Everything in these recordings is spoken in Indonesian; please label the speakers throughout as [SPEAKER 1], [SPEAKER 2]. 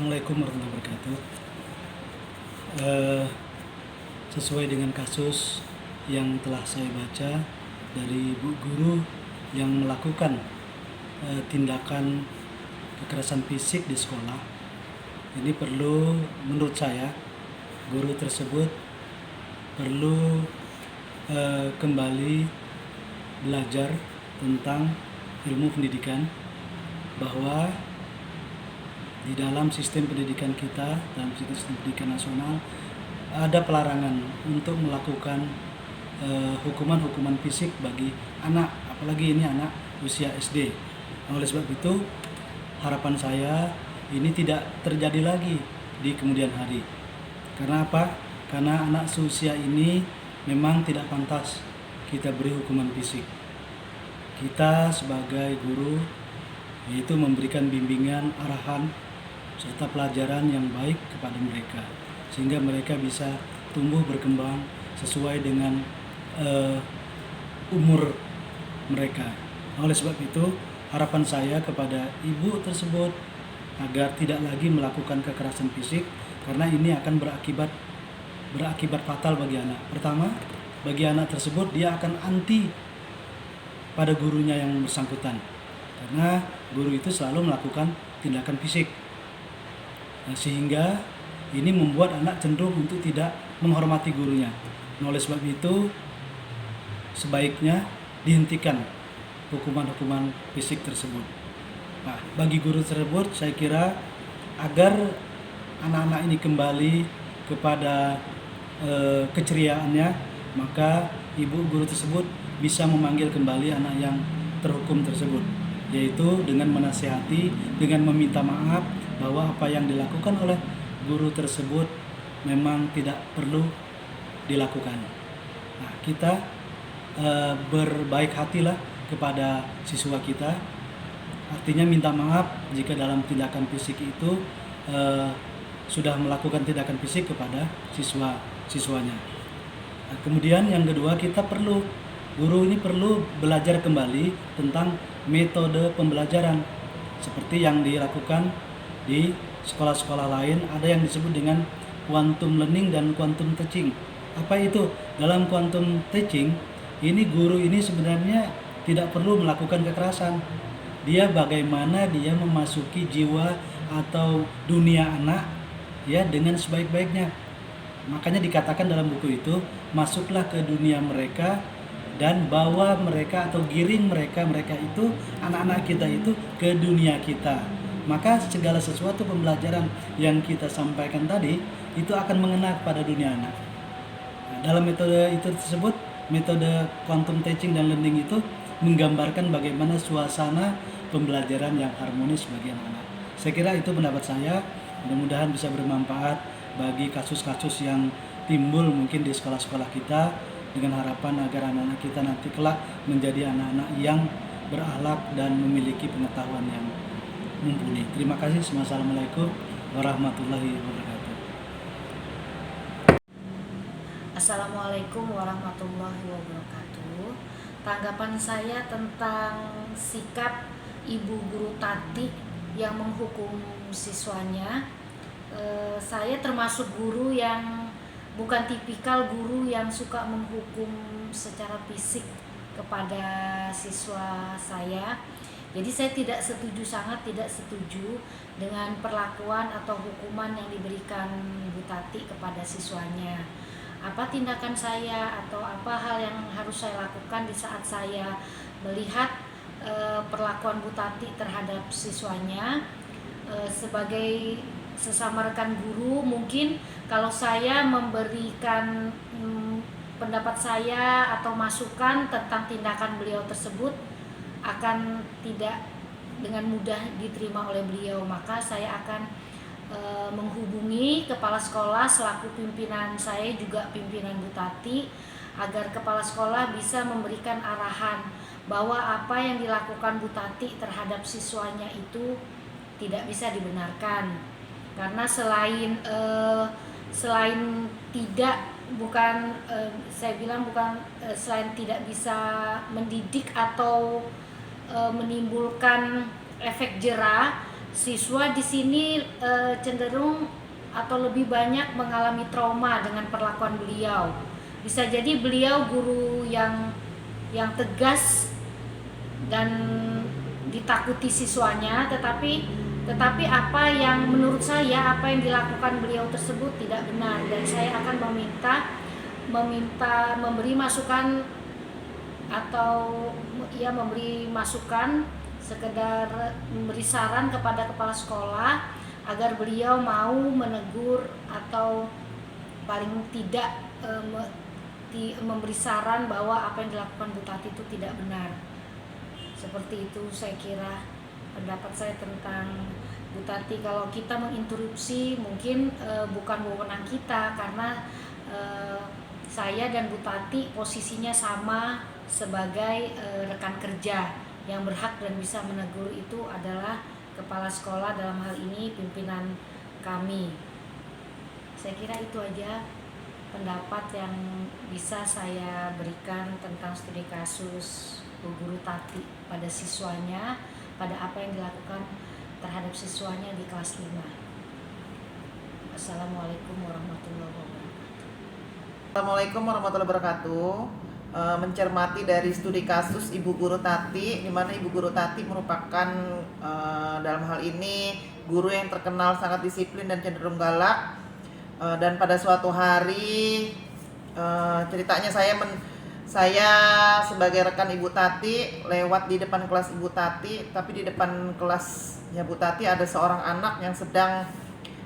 [SPEAKER 1] Assalamualaikum warahmatullahi wabarakatuh. Eh, Sesuai dengan kasus yang telah saya baca dari bu guru yang melakukan tindakan kekerasan fisik di sekolah, ini perlu, menurut saya, guru tersebut perlu kembali belajar tentang ilmu pendidikan, bahwa di dalam sistem pendidikan kita, dalam sistem pendidikan nasional, ada pelarangan untuk melakukan hukuman-hukuman fisik bagi anak, apalagi ini anak usia SD. Nah, oleh sebab itu, harapan saya ini tidak terjadi lagi di kemudian hari. Karena apa? Karena anak seusia ini memang tidak pantas kita beri hukuman fisik. Kita sebagai guru yaitu memberikan bimbingan, arahan, serta pelajaran yang baik kepada mereka, sehingga mereka bisa tumbuh berkembang sesuai dengan umur mereka. Oleh sebab itu, harapan saya kepada ibu tersebut agar tidak lagi melakukan kekerasan fisik, karena ini akan berakibat fatal bagi anak. Pertama, bagi anak tersebut, dia akan anti pada gurunya yang bersangkutan, karena guru itu selalu melakukan tindakan fisik. Nah, sehingga ini membuat anak cenderung untuk tidak menghormati gurunya. Nah, oleh sebab itu, sebaiknya dihentikan hukuman-hukuman fisik tersebut. Nah, bagi guru tersebut, saya kira agar anak-anak ini kembali kepada keceriaannya, maka ibu guru tersebut bisa memanggil kembali anak yang terhukum tersebut, yaitu dengan menasihati, dengan meminta maaf bahwa apa yang dilakukan oleh guru tersebut memang tidak perlu dilakukan. Nah, kita berbaik hatilah kepada siswa kita, artinya minta maaf jika dalam tindakan fisik itu sudah melakukan tindakan fisik kepada siswanya. Nah, kemudian yang kedua, guru ini perlu belajar kembali tentang metode pembelajaran seperti yang dilakukan di sekolah-sekolah lain. Ada yang disebut dengan quantum learning dan quantum teaching. Apa itu? Dalam quantum teaching, ini guru ini sebenarnya tidak perlu melakukan kekerasan. Dia bagaimana dia memasuki jiwa atau dunia anak ya dengan sebaik-baiknya. Makanya dikatakan dalam buku itu, masuklah ke dunia mereka dan bawa mereka atau giring mereka itu, anak-anak kita itu, ke dunia kita. Maka segala sesuatu pembelajaran yang kita sampaikan tadi itu akan mengena pada dunia anak. Nah, dalam metode itu tersebut, metode quantum teaching dan learning itu menggambarkan bagaimana suasana pembelajaran yang harmonis bagi anak-anak. Saya kira itu pendapat saya. Mudah-mudahan bisa bermanfaat bagi kasus-kasus yang timbul mungkin di sekolah-sekolah kita, dengan harapan agar anak-anak kita nanti kelak menjadi anak-anak yang berakhlak dan memiliki pengetahuan yang mumpuni. Terima kasih. Wassalamualaikum warahmatullahi wabarakatuh.
[SPEAKER 2] Assalamualaikum warahmatullahi wabarakatuh. Tanggapan saya tentang sikap Ibu Guru Tati yang menghukum siswanya. Saya termasuk guru yang bukan tipikal guru yang suka menghukum secara fisik kepada siswa saya. Jadi saya sangat tidak setuju dengan perlakuan atau hukuman yang diberikan Bu Tati kepada siswanya. Apa tindakan saya atau apa hal yang harus saya lakukan di saat saya melihat perlakuan Bu Tati terhadap siswanya? Sebagai sesama rekan guru, mungkin kalau saya memberikan pendapat saya atau masukan tentang tindakan beliau tersebut akan tidak dengan mudah diterima oleh beliau, maka saya akan menghubungi kepala sekolah selaku pimpinan saya, juga pimpinan Bu Tati, agar kepala sekolah bisa memberikan arahan bahwa apa yang dilakukan Bu Tati terhadap siswanya itu tidak bisa dibenarkan. Karena selain selain tidak bisa mendidik atau menimbulkan efek jera, Siswa di sini cenderung atau lebih banyak mengalami trauma dengan perlakuan beliau. Bisa jadi beliau guru yang tegas dan ditakuti siswanya, tetapi apa yang menurut saya apa yang dilakukan beliau tersebut tidak benar, dan saya akan meminta memberi masukan atau ya memberi masukan, sekedar memberi saran kepada kepala sekolah agar beliau mau menegur atau paling tidak memberi saran bahwa apa yang dilakukan Bu Tati itu tidak benar. Seperti itu saya kira pendapat saya tentang Bu Tati. Kalau kita menginterupsi mungkin bukan wewenang kita, karena saya dan Bu Tati posisinya sama sebagai rekan kerja. Yang berhak dan bisa menegur itu adalah kepala sekolah, dalam hal ini pimpinan kami. Saya kira itu aja pendapat yang bisa saya berikan tentang studi kasus Bu Guru Tati pada siswanya, pada apa yang dilakukan terhadap siswanya di kelas 5. Assalamualaikum warahmatullahi wabarakatuh.
[SPEAKER 3] Assalamualaikum warahmatullahi wabarakatuh. Mencermati dari studi kasus Ibu Guru Tati, di mana Ibu Guru Tati merupakan dalam hal ini guru yang terkenal sangat disiplin dan cenderung galak. Dan pada suatu hari ceritanya saya sebagai rekan Ibu Tati lewat di depan kelas Ibu Tati, tapi di depan kelasnya Bu Tati ada seorang anak yang sedang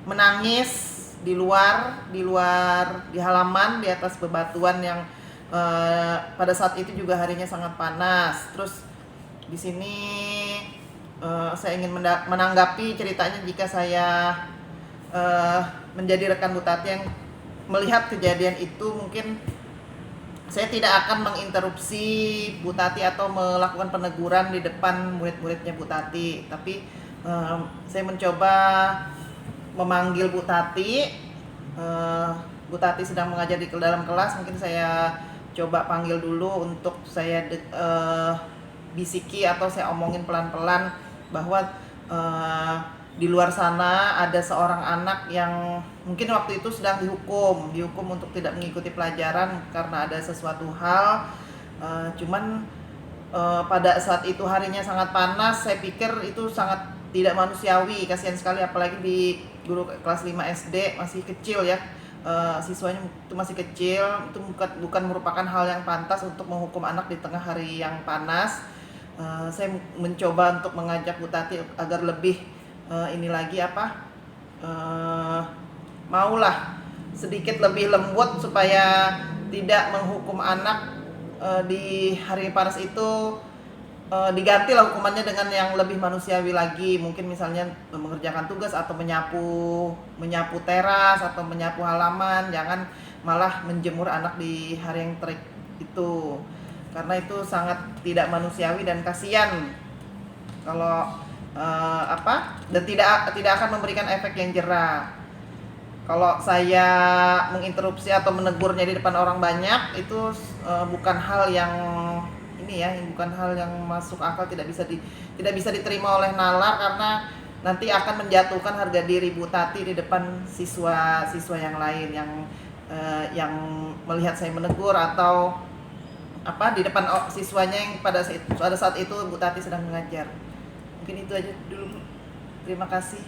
[SPEAKER 3] menangis di luar di halaman di atas bebatuan yang pada saat itu juga harinya sangat panas. Terus di sini saya ingin menanggapi ceritanya jika saya menjadi rekan Bu Tati yang melihat kejadian itu. Mungkin saya tidak akan menginterupsi Bu Tati atau melakukan peneguran di depan murid-muridnya Bu Tati, tapi saya mencoba memanggil Bu Tati. Bu Tati sedang mengajar di dalam kelas, mungkin saya coba panggil dulu untuk saya bisiki atau saya omongin pelan-pelan bahwa di luar sana ada seorang anak yang mungkin waktu itu sedang dihukum untuk tidak mengikuti pelajaran karena ada sesuatu hal. Cuman pada saat itu harinya sangat panas, saya pikir itu sangat tidak manusiawi, kasihan sekali, apalagi di guru kelas 5 SD masih kecil ya. Siswanya itu masih kecil, itu bukan merupakan hal yang pantas untuk menghukum anak di tengah hari yang panas. Saya mencoba untuk mengajak Bu Tati agar lebih maulah sedikit lebih lembut supaya tidak menghukum anak di hari panas itu. Digantilah hukumannya dengan yang lebih manusiawi lagi, mungkin misalnya mengerjakan tugas atau menyapu teras atau menyapu halaman. Jangan malah menjemur anak di hari yang terik itu, karena itu sangat tidak manusiawi dan kasihan kalau dan tidak akan memberikan efek yang jera. Kalau saya menginterupsi atau menegurnya di depan orang banyak, itu bukan hal yang bukan hal yang masuk akal, tidak bisa diterima oleh nalar, karena nanti akan menjatuhkan harga diri Bu Tati di depan siswa yang lain yang melihat saya menegur atau di depan siswanya yang pada saat itu Bu Tati sedang mengajar. Mungkin itu aja dulu. Terima kasih.